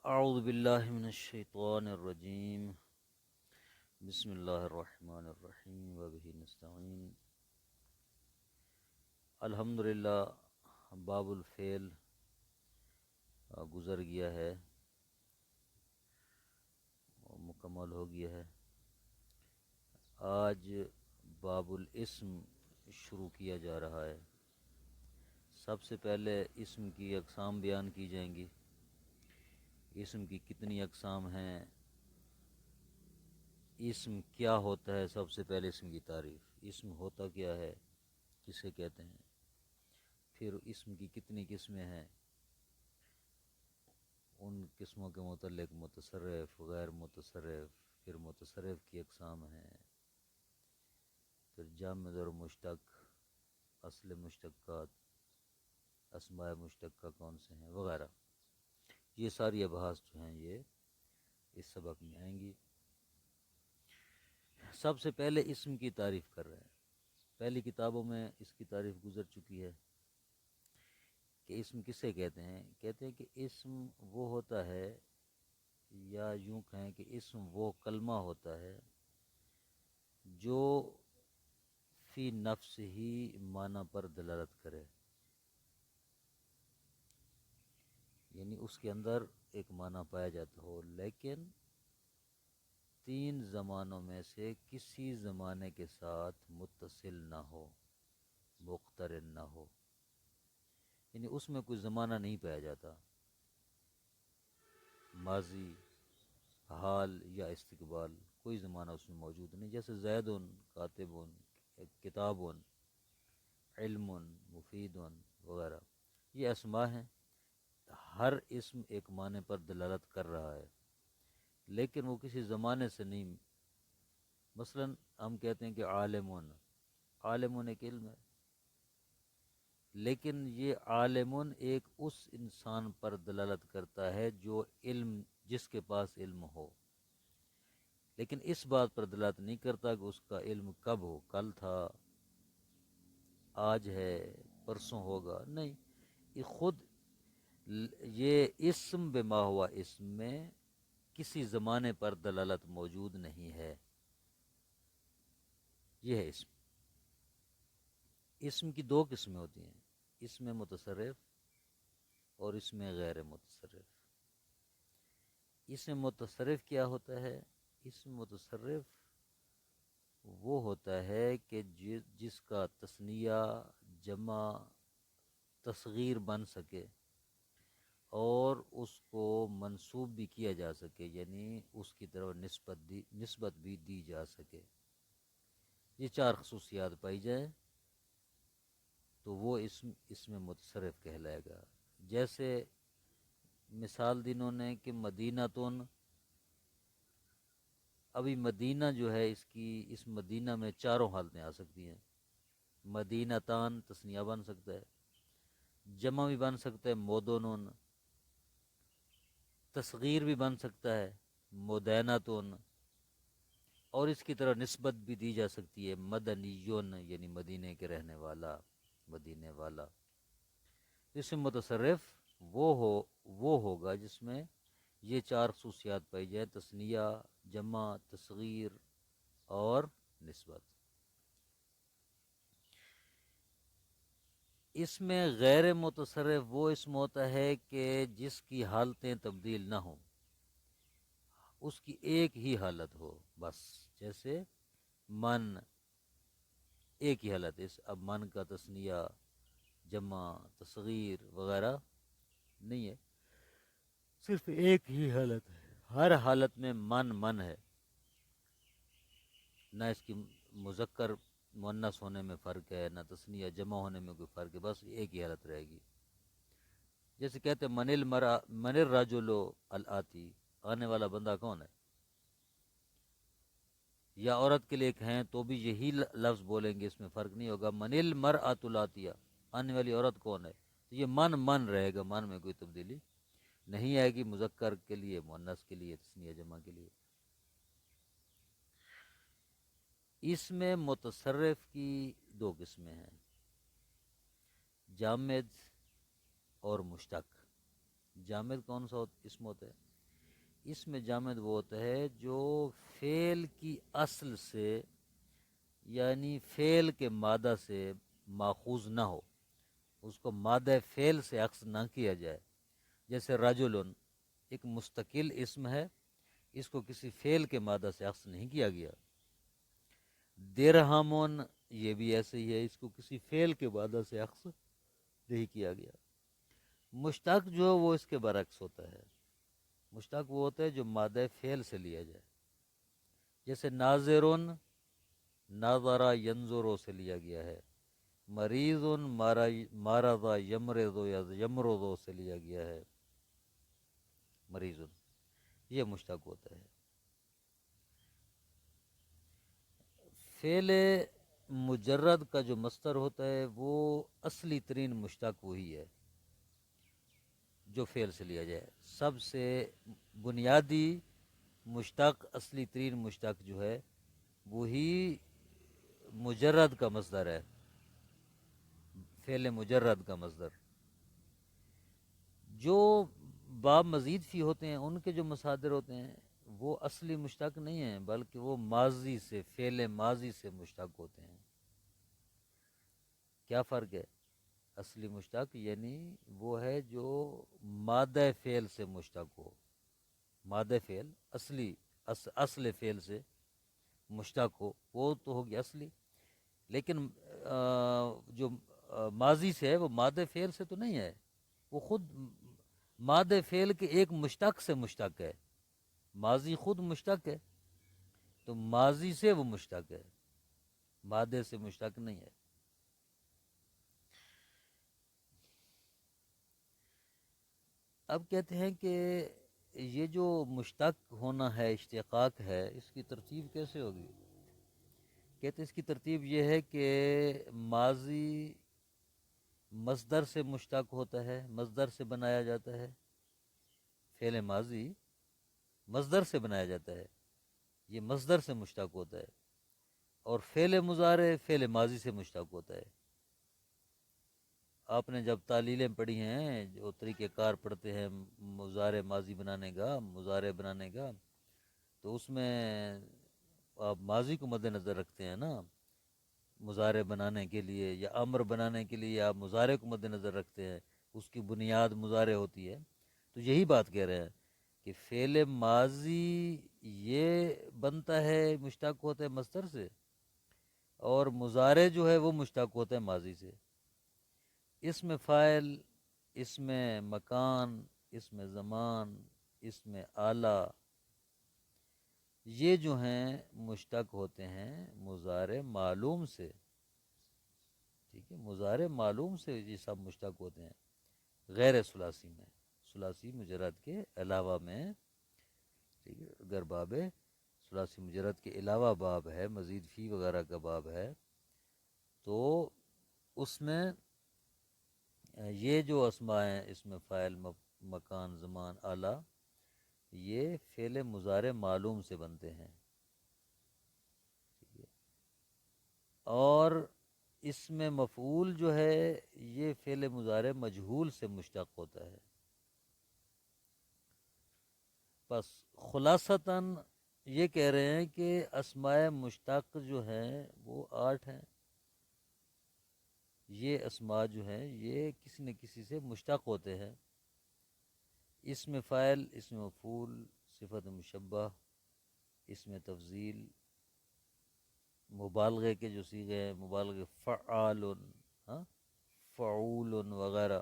اعوذ باللہ من الشیطان الرجیم بسم اللہ الرحمن الرحیم وبہ نستعین الحمدللہ باب الفعل گزر گیا ہے اور مکمل ہو گیا ہے۔ آج باب الاسم شروع کیا جا رہا ہے۔ سب سے پہلے اسم کی اقسام بیان کی جائیں گی۔ اسم کی کتنی اقسام ہیں، اسم کیا ہوتا ہے، سب سے پہلے اسم کی تعریف، اسم ہوتا کیا ہے، کسے کہتے ہیں، پھر اسم کی کتنی قسمیں ہیں، ان قسموں کے متعلق متصرف، غیر متصرف، پھر متصرف کی اقسام ہیں، پھر جامد اور مشتق، اصل مشتقات، اسماء مشتقہ کون سے ہیں وغیرہ۔ یہ ساری ابحاث جو ہیں یہ اس سبق میں آئیں گی۔ سب سے پہلے اسم کی تعریف کر رہے ہیں۔ پہلی کتابوں میں اس کی تعریف گزر چکی ہے کہ اسم کسے کہتے ہیں۔ کہتے ہیں کہ اسم وہ ہوتا ہے، یا یوں کہیں کہ اسم وہ کلمہ ہوتا ہے جو فی نفس ہی معنی پر دلالت کرے، یعنی اس کے اندر ایک معنی پایا جاتا ہو، لیکن تین زمانوں میں سے کسی زمانے کے ساتھ متصل نہ ہو، مقترن نہ ہو، یعنی اس میں کوئی زمانہ نہیں پایا جاتا، ماضی، حال یا استقبال، کوئی زمانہ اس میں موجود نہیں۔ جیسے زید کاتب، کتاب، علم، مفید وغیرہ، یہ اسماء ہیں۔ ہر اسم ایک معنی پر دلالت کر رہا ہے، لیکن وہ کسی زمانے سے نہیں۔ مثلا ہم کہتے ہیں کہ عالمون، عالمون ایک علم ہے، لیکن یہ عالمون ایک اس انسان پر دلالت کرتا ہے جو علم، جس کے پاس علم ہو، لیکن اس بات پر دلالت نہیں کرتا کہ اس کا علم کب ہو، کل تھا، آج ہے، پرسوں ہوگا، نہیں، یہ خود یہ اسم بما ہوا اسم میں کسی زمانے پر دلالت موجود نہیں ہے۔ یہ ہے اسم۔ اسم کی دو قسمیں ہوتی ہیں، اسم متصرف اور اسم غیر متصرف۔ اسم متصرف کیا ہوتا ہے؟ اسم متصرف وہ ہوتا ہے کہ جس کا تثنیہ، جمع، تصغیر بن سکے اور اس کو منسوب بھی کیا جا سکے، یعنی اس کی طرف نسبت بھی دی جا سکے۔ یہ چار خصوصیات پائی جائیں تو وہ اسم متصرف کہلائے گا۔ جیسے مثال دنوں نے کہ مدینہ تن، ابھی مدینہ جو ہے اس مدینہ میں چاروں حالتیں آ سکتی ہیں۔ مدینہ تان تثنیہ بن سکتا ہے، جمع بھی بن سکتا ہے مودونن، تصغیر بھی بن سکتا ہے مدینتون، اور اس کی طرح نسبت بھی دی جا سکتی ہے مدنیون، یعنی مدینے کے رہنے والا، مدینے والا۔ اسم متصرف وہ ہوگا جس میں یہ چار خصوصیات پائی جائیں، تثنیہ، جمع، تصغیر اور نسبت۔ اس میں غیر متصرف وہ اسم ہوتا ہے کہ جس کی حالتیں تبدیل نہ ہوں، اس کی ایک ہی حالت ہو بس۔ جیسے من، ایک ہی حالت ہے، اب من کا تثنیہ، جمع، تصغیر وغیرہ نہیں ہے، صرف ایک ہی حالت ہے۔ ہر حالت میں من ہے، نہ اس کی مذکر مؤنث ہونے میں فرق ہے، نہ تثنیہ جمع ہونے میں کوئی فرق ہے، بس ایک ہی حالت رہے گی۔ جیسے کہتے ہیں من الرجل الآتی، آنے والا بندہ کون ہے؟ یا عورت کے لیے ایک ہیں تو بھی یہی لفظ بولیں گے، اس میں فرق نہیں ہوگا۔ من المرأۃ الآتیہ، آنے والی عورت کون ہے؟ تو یہ من رہے گا، من میں کوئی تبدیلی نہیں آئے گی، مذکر کے لیے، مؤنث کے لیے، تثنیہ جمع کے لیے۔ اس میں متصرف کی دو قسمیں ہیں، جامد اور مشتق۔ جامد کون سا اسم ہوتا ہے؟ اس میں جامد وہ ہوتا ہے جو فعل کی اصل سے یعنی فعل کے مادہ سے ماخوذ نہ ہو، اس کو مادہ فعل سے عکس نہ کیا جائے. جیسے رجلن ایک مستقل اسم ہے، اس کو کسی فعل کے مادہ سے عکس نہیں کیا گیا. درہمن یہ بھی ایسے ہی ہے، اس کو کسی فعل کے مادہ سے عکس نہیں کیا گیا. مشتق جو ہے وہ اس کے برعکس ہوتا ہے. مشتق وہ ہوتا ہے جو مادہ فعل سے لیا جائے. جیسے ناظرن ناظرہ ینظرو سے لیا گیا ہے. مریض مارض یمرض یا یمرض سے لیا گیا ہے. مریض یہ مشتق ہوتا ہے. فعل مجرد کا جو مصدر ہوتا ہے وہ اصلی ترین مشتق وہی ہے جو فعل سے لیا جائے. سب سے بنیادی مشتق، اصلی ترین مشتق جو ہے وہی مجرد کا مصدر ہے. فعل مجرد کا مصدر جو باب مزید فی ہوتے ہیں ان کے جو مصادر ہوتے ہیں وہ اصلی مشتق نہیں ہیں، بلکہ وہ ماضی سے، فعل ماضی سے مشتق ہوتے ہیں. کیا فرق ہے؟ اصلی مشتق یعنی وہ ہے جو مادہ فعل سے مشتق ہو. مادہ فعل اصلی اصل فعل سے مشتق ہو، وہ تو ہوگی اصلی. لیکن جو ماضی سے ہے وہ مادہ فعل سے تو نہیں ہے، وہ خود مادہ فعل کے ایک مشتق سے مشتق ہے. ماضی خود مشتق ہے، تو ماضی سے وہ مشتق ہے، مادے سے مشتق نہیں ہے. اب کہتے ہیں کہ یہ جو مشتق ہونا ہے، اشتقاق ہے، اس کی ترتیب کیسے ہوگی؟ کہتے ہیں اس کی ترتیب یہ ہے کہ ماضی مصدر سے مشتق ہوتا ہے، مصدر سے بنایا جاتا ہے. فعل ماضی مصدر سے بنایا جاتا ہے، یہ مصدر سے مشتق ہوتا ہے. اور فعل مضارع فعل ماضی سے مشتق ہوتا ہے. آپ نے جب تعلیلیں پڑھی ہیں، جو طریقہ کار پڑھتے ہیں مضارع ماضی بنانے کا، مضارع بنانے کا، تو اس میں آپ ماضی کو مد نظر رکھتے ہیں نا مضارع بنانے کے لیے، یا امر بنانے کے لیے آپ مضارع کو مد نظر رکھتے ہیں، اس کی بنیاد مضارع ہوتی ہے. تو یہی بات کہہ رہے ہیں کہ فعل ماضی یہ بنتا ہے، مشتق ہوتا ہے مصدر سے، اور مضارع جو ہے وہ مشتق ہوتا ہے ماضی سے. اس میں فاعل، اس میں مکان، اس میں زمان، اس میں آلہ، یہ جو ہیں مشتق ہوتے ہیں مضارع معلوم سے. ٹھیک ہے، مضارع معلوم سے یہ سب مشتق ہوتے ہیں، غیر ثلاثی میں. ثلاثی مجرد کے علاوہ میں، ٹھیک ہے، اگر باب ثلاثی مجرد کے علاوہ باب ہے، مزید فی وغیرہ کا باب ہے، تو اس میں یہ جو اسماء ہیں، اس میں فاعل، مکان، زمان، آلہ، یہ فعل مضارع معلوم سے بنتے ہیں. ٹھیک ہے، اور اس میں مفعول جو ہے یہ فعل مضارع مجہول سے مشتق ہوتا ہے. بس خلاصتاً یہ کہہ رہے ہیں کہ اسماء مشتق جو ہیں وہ 8 ہیں. یہ اسماء جو ہیں یہ کسی نہ کسی سے مشتق ہوتے ہیں. اسم فاعل، اسم مفعول، صفت مشبہ، اسم تفضیل، مبالغے کے جو صیغے ہیں، مبالغے فعال، ہاں، فعول وغیرہ،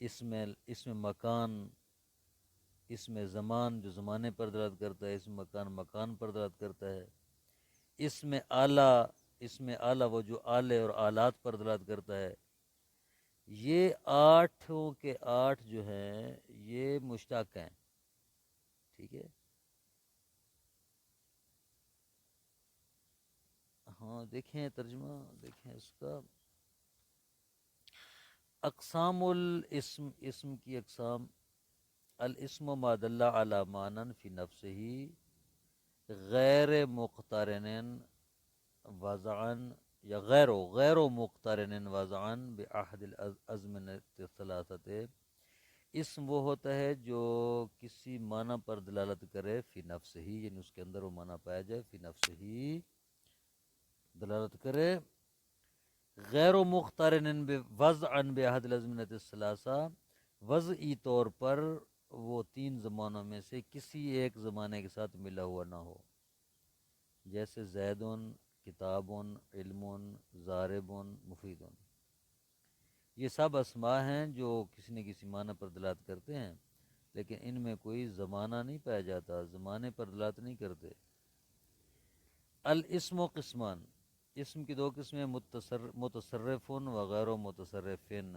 اسم مکان، اسم زمان جو زمانے پر دلالت کرتا ہے، اسم مکان مکان پر دلالت کرتا ہے. اسم آلہ وہ جو آلے اور آلات پر دلالت کرتا ہے. یہ 8 کے 8 جو ہیں یہ مشتق ہیں. ٹھیک ہے، ہاں دیکھیں ترجمہ دیکھیں اس کا. اقسام الاسم، اسم کی اقسام: الاسم ما دل علی معنی فی نفسه غیر مقترن وضعا، یا غیر مقترن وضعا بأحد الازمنة الثلاثة اسم وہ ہوتا ہے جو کسی معنی پر دلالت کرے فی نفس ہی، یعنی اس کے اندر وہ معنی پایا جائے، فی نفس ہی دلالت کرے، غیر و مقترن وضعا بأحد الازمنۃ الثلاثہ، وضعی طور پر وہ تین زمانوں میں سے کسی ایک زمانے کے ساتھ ملا ہوا نہ ہو، جیسے زیدن، کتابن، علم، ضاربن، مفیدن۔ یہ سب اسماء ہیں جو کسی نہ کسی معنی پر دلالت کرتے ہیں، لیکن ان میں کوئی زمانہ نہیں پایا جاتا، زمانے پر دلالت نہیں کرتے۔ الاسم و قسمان، اسم کی دو قسمیں، متصرف و غیر متصرفن،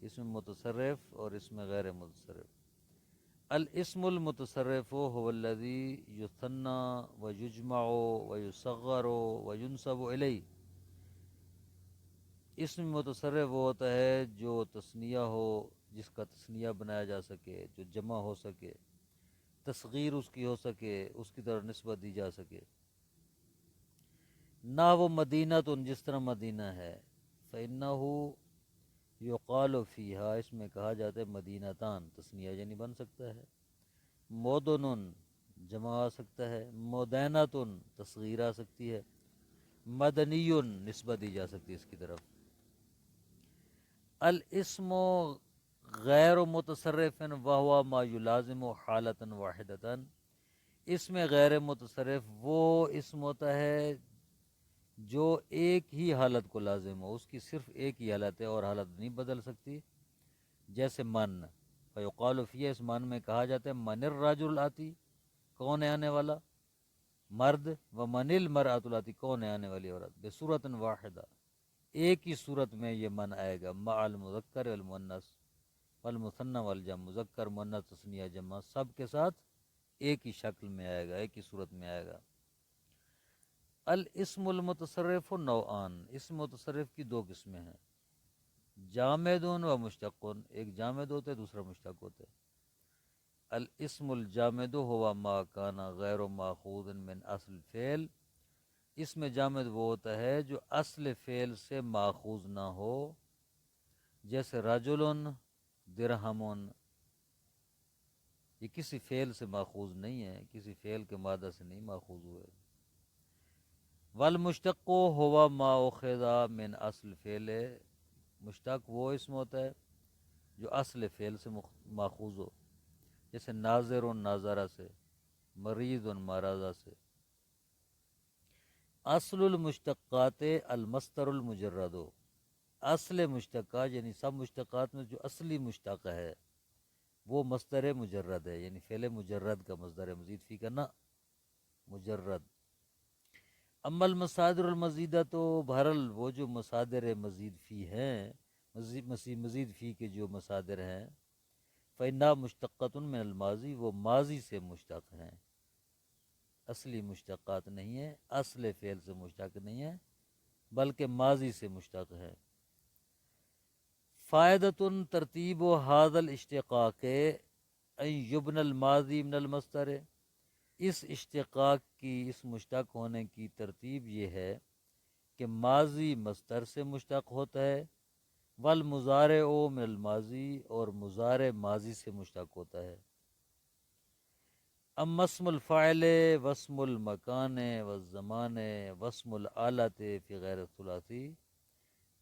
اسم متصرف اور اسم غیر متصرف۔ الاسم المتصرف هو الذي يثنى ويجمع ويصغر وينسب إليه، اسم متصرف وہ ہوتا ہے جو تثنیہ ہو، جس کا تثنیہ بنایا جا سکے، جو جمع ہو سکے، تصغیر اس کی ہو سکے، اس کی طرف نسبت دی جا سکے۔ نہ وہ مدینہ تن، جس طرح مدینہ ہے، فإنه يقال فيها، اس میں کہا جاتا ہے مدینہ تان، تثنیہ یعنی بن سکتا ہے۔ مودن، جمع آ سکتا ہے۔ مدینۃ، تصغیر آ سکتی ہے۔ مدنی، نسبت دی جا سکتی ہے اس کی طرف۔ الاسم غیر متصرف وہو ما یلازم حالتا واحدتا، اس میں غیر متصرف وہ اسم ہوتا ہے جو ایک ہی حالت کو لازم ہو، اس کی صرف ایک ہی حالت ہے اور حالت نہیں بدل سکتی، جیسے من، فیقال فیہ، اس من میں کہا جاتا ہے من الرجل الآتی، کون ہے آنے والا مرد، و من المرأۃ الآتی، کون ہے آنے والی عورت، بصورت واحدہ، ایک ہی صورت میں یہ من آئے گا، مع المذکر والمؤنث والمثنی والجمع، مذکر مؤنث تثنیہ جمع سب کے ساتھ ایک ہی شکل میں آئے گا، ایک ہی صورت میں آئے گا۔ الاسم المتصرف نوعان، اسم متصرف کی دو قسمیں ہیں، جامد و مشتق، ایک جامد ہوتا ہے دوسرا مشتق ہوتا ہے۔ الاسم الجامد ہوا ما کان غیر ماخوذ من اصل الفعل، اس میں جامد وہ ہوتا ہے جو اصل فعل سے ماخوذ نہ ہو، جیسے رجل، درہم، یہ کسی فعل سے ماخوذ نہیں ہے، کسی فعل کے مادہ سے نہیں ماخوذ ہوئے۔ والمشتق ہوا ما اخذ من اصل فعل، مشتق وہ اسم ہوتا ہے جو اصل فعل سے ماخوذ ہو، جیسے ناظر، ناظرہ سے، مریض، مرضہ سے۔ اصل المشتقات المصدر المجرد، اصل مشتقات یعنی سب مشتقات میں جو اصلی مشتق ہے وہ مصدر مجرد ہے، یعنی فعل مجرد کا مصدر ہے، مزید فی کا نہ، مجرد۔ اما المصادر المزیدہ، تو بہرحال وہ جو مصادر مزید فی ہیں، مزید فی کے جو مصادر ہیں، فإنها مشتقۃ من الماضی، وہ ماضی سے مشتق ہیں، اصلی مشتقات نہیں ہیں، اصل فعل سے مشتق نہیں ہیں بلکہ ماضی سے مشتق ہے۔ فائدۃ ترتیب هذا الاشتقاق ان یبن الماضی من المصدر، اس اشتقاق کی، اس مشتق ہونے کی ترتیب یہ ہے کہ ماضی مصدر سے مشتق ہوتا ہے، والمضارع من الماضی، اور مضارع ماضی سے مشتق ہوتا ہے۔ اما اسم الفاعل واسم المکان والزمان واسم الآلۃ فی غیر الثلاثی،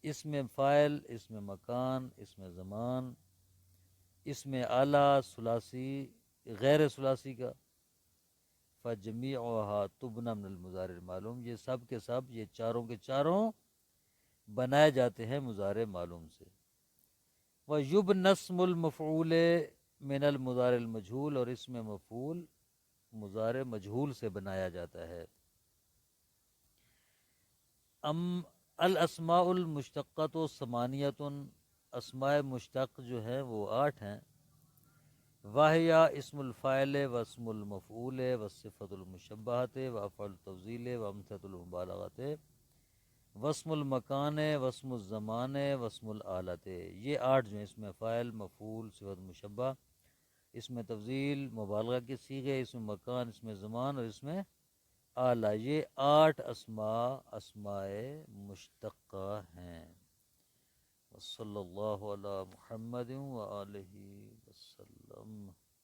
اسم فاعل، اسم مکان، اسم زمان، اسم آلہ ثلاثی غیر ثلاثی کا، فجمیعها تبنى من المضارع المعلوم، یہ سب کے سب، یہ چاروں کے چاروں بنائے جاتے ہیں مضارع معلوم سے۔ وَيُبْنَى اسْمُ الْمَفْعُولِ مِنَ الْمُضَارِعِ الْمَجْهُولِ، اور اس میں مفعول مضارع مجہول سے بنایا جاتا ہے۔ الاسماء المشتقۃ ثمانیۃ، اسماء مشتق جو ہیں وہ 8 ہیں۔ واہیا اسم الفاعل واسم المفعول والصفۃ المشبہۃ وافعال التفضیل وامثلۃ المبالغۃ واسم المکان واسم الزمان واسم الآلۃ، یہ 8 جو ہیں، اس میں فاعل، مفعول، صفت مشبہ، اس میں تفضیل، مبالغہ کے صیغے، اس میں مکان، اس میں زمان، اور اس میں آلہ، یہ 8 اسماء مشتقہ ہیں۔ صلی اللہ علی محمد و آلہ وسلم.